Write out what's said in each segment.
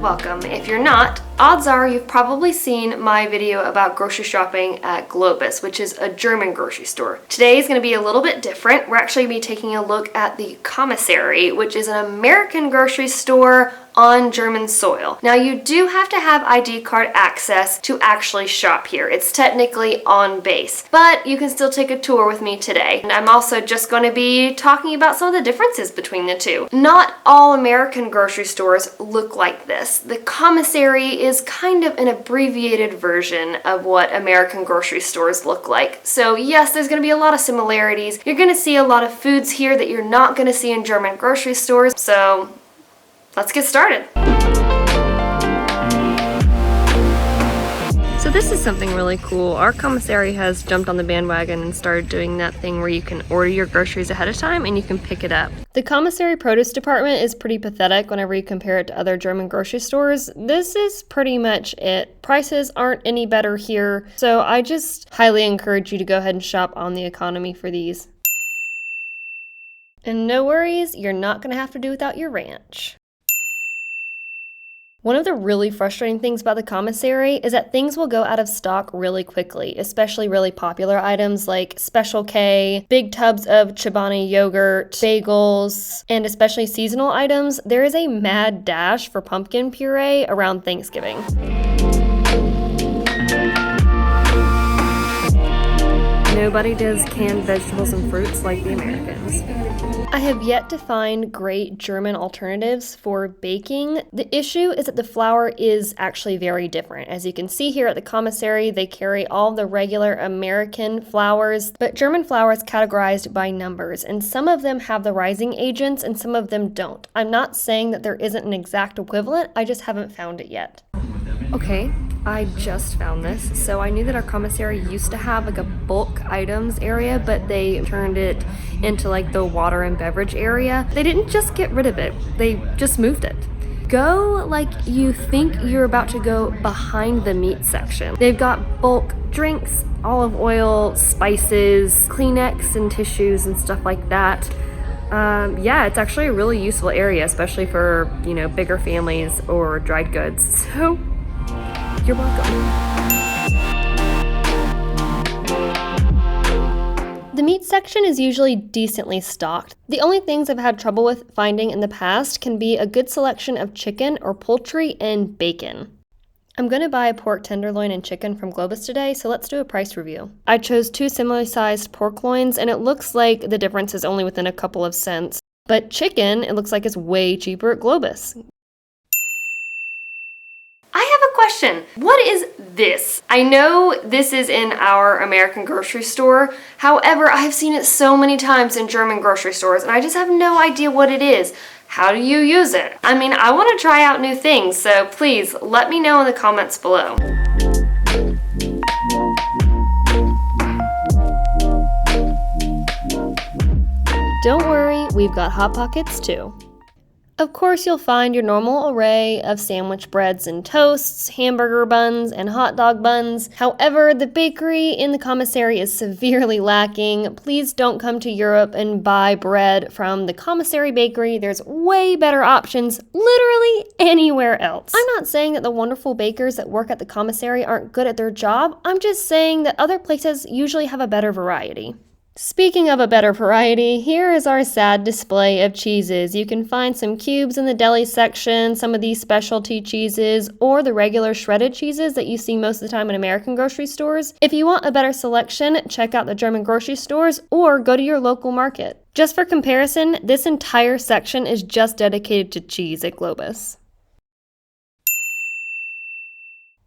welcome. If you're not, odds are you've probably seen my video about grocery shopping at GLOBUS, which is a German grocery store. Today is going to be a little bit different. We're actually going to be taking a look at the Commissary, which is an American grocery store on German soil. Now you do have to have ID card access to actually shop here. It's technically on base, but you can still take a tour with me today. And I'm also just going to be talking about some of the differences between the two. Not all American grocery stores look like this. The Commissary is kind of an abbreviated version of what American grocery stores look like. So yes, there's going to be a lot of similarities. You're going to see a lot of foods here that you're not going to see in German grocery stores. So let's get started. So this is something really cool. Our commissary has jumped on the bandwagon and started doing that thing where you can order your groceries ahead of time and you can pick it up. The commissary produce department is pretty pathetic whenever you compare it to other German grocery stores. This is pretty much it. Prices aren't any better here, so I just highly encourage you to go ahead and shop on the economy for these. And no worries, you're not going to have to do without your ranch. One of the really frustrating things about the commissary is that things will go out of stock really quickly, especially really popular items like Special K, big tubs of Chobani yogurt, bagels, and especially seasonal items. There is a mad dash for pumpkin puree around Thanksgiving. Nobody does canned vegetables and fruits like the Americans. I have yet to find great German alternatives for baking. The issue is that the flour is actually very different. As you can see here at the commissary, they carry all the regular American flours, but German flour is categorized by numbers, and some of them have the rising agents and some of them don't. I'm not saying that there isn't an exact equivalent, I just haven't found it yet. Okay, I just found this. So I knew that our commissary used to have like a bulk items area, but they turned it into like the water and beverage area. They didn't just get rid of it, they just moved it. Go like you think you're about to go behind the meat section. They've got bulk drinks, olive oil, spices, Kleenex and tissues and stuff like that. Yeah, it's actually a really useful area, especially for, you know, bigger families or dried goods. So you're welcome. The meat section is usually decently stocked. The only things I've had trouble with finding in the past can be a good selection of chicken or poultry and bacon. I'm going to buy a pork tenderloin and chicken from GLOBUS today, so let's do a price review. I chose two similarly sized pork loins, and it looks like the difference is only within a couple of cents. But chicken, it looks like it's way cheaper at GLOBUS. I have a question. What is this? I know this is in our American grocery store. However, I have seen it so many times in German grocery stores and I just have no idea what it is. How do you use it? I mean, I want to try out new things, so please let me know in the comments below. Don't worry, we've got Hot Pockets too. Of course, you'll find your normal array of sandwich breads and toasts, hamburger buns, and hot dog buns. However, the bakery in the commissary is severely lacking. Please don't come to Europe and buy bread from the commissary bakery. There's way better options literally anywhere else. I'm not saying that the wonderful bakers that work at the commissary aren't good at their job. I'm just saying that other places usually have a better variety. Speaking of a better variety, here is our sad display of cheeses. You can find some cubes in the deli section, some of these specialty cheeses, or the regular shredded cheeses that you see most of the time in American grocery stores. If you want a better selection, check out the German grocery stores or go to your local market. Just for comparison, this entire section is just dedicated to cheese at GLOBUS.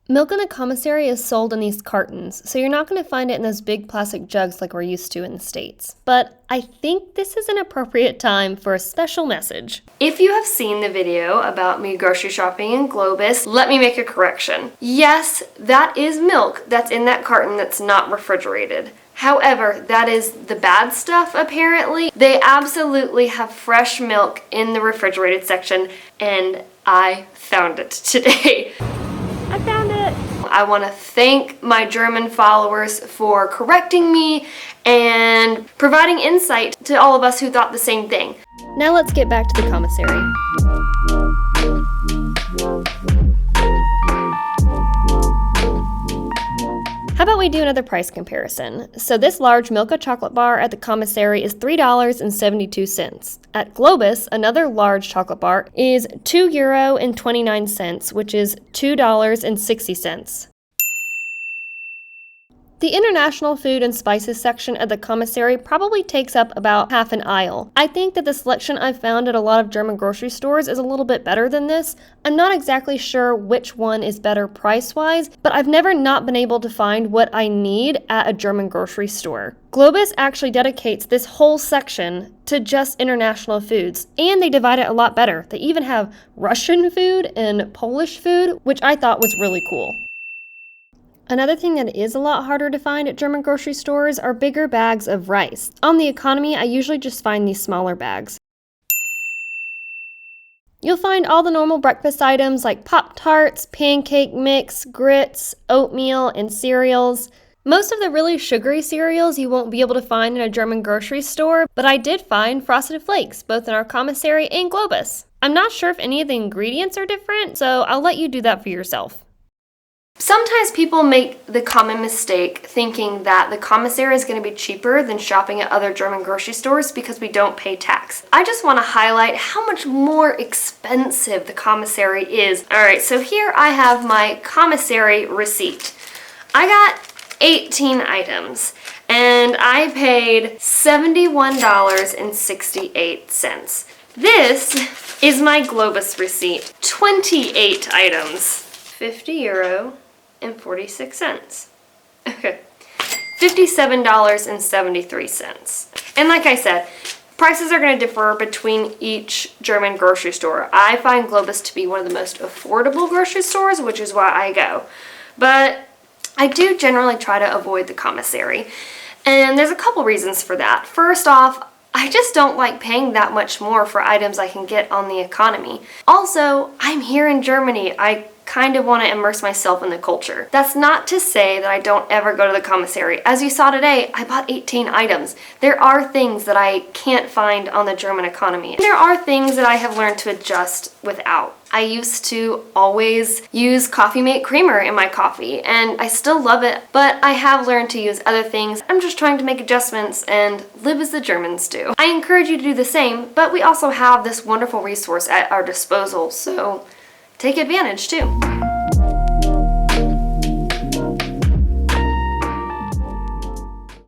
Milk in the commissary is sold in these cartons, so you're not going to find it in those big plastic jugs like we're used to in the States. But I think this is an appropriate time for a special message. If you have seen the video about me grocery shopping in GLOBUS, let me make a correction. Yes, that is milk that's in that carton that's not refrigerated. However, that is the bad stuff apparently. They absolutely have fresh milk in the refrigerated section, and I found it today. I found it! I want to thank my German followers for correcting me and providing insight to all of us who thought the same thing. Now let's get back to the commissary. we do another price comparison. So this large Milka chocolate bar at the Commissary is $3.72. At GLOBUS, another large chocolate bar is €2.29, which is $2.60. The international food and spices section at the Commissary probably takes up about half an aisle. I think that the selection I've found at a lot of German grocery stores is a little bit better than this. I'm not exactly sure which one is better price-wise, but I've never not been able to find what I need at a German grocery store. GLOBUS actually dedicates this whole section to just international foods, and they divide it a lot better. They even have Russian food and Polish food, which I thought was really cool. Another thing that is a lot harder to find at German grocery stores are bigger bags of rice. On the economy, I usually just find these smaller bags. You'll find all the normal breakfast items like Pop-Tarts, pancake mix, grits, oatmeal, and cereals. Most of the really sugary cereals you won't be able to find in a German grocery store, but I did find Frosted Flakes, both in our Commissary and GLOBUS. I'm not sure if any of the ingredients are different, so I'll let you do that for yourself. Sometimes people make the common mistake thinking that the Commissary is going to be cheaper than shopping at other German grocery stores because we don't pay tax. I just want to highlight how much more expensive the Commissary is. Alright, so here I have my Commissary receipt. I got 18 items and I paid $71.68. This is my GLOBUS receipt. 28 items. €50 and 46 cents. Okay, $57.73. And like I said, prices are going to differ between each German grocery store. I find GLOBUS to be one of the most affordable grocery stores, which is why I go. But I do generally try to avoid the Commissary. And there's a couple reasons for that. First off, I just don't like paying that much more for items I can get on the economy. Also, I'm here in Germany. I kind of want to immerse myself in the culture. That's not to say that I don't ever go to the Commissary. As you saw today, I bought 18 items. There are things that I can't find on the German economy. And there are things that I have learned to adjust without. I used to always use Coffee Mate creamer in my coffee, and I still love it, but I have learned to use other things. I'm just trying to make adjustments and live as the Germans do. I encourage you to do the same, but we also have this wonderful resource at our disposal, so take advantage too.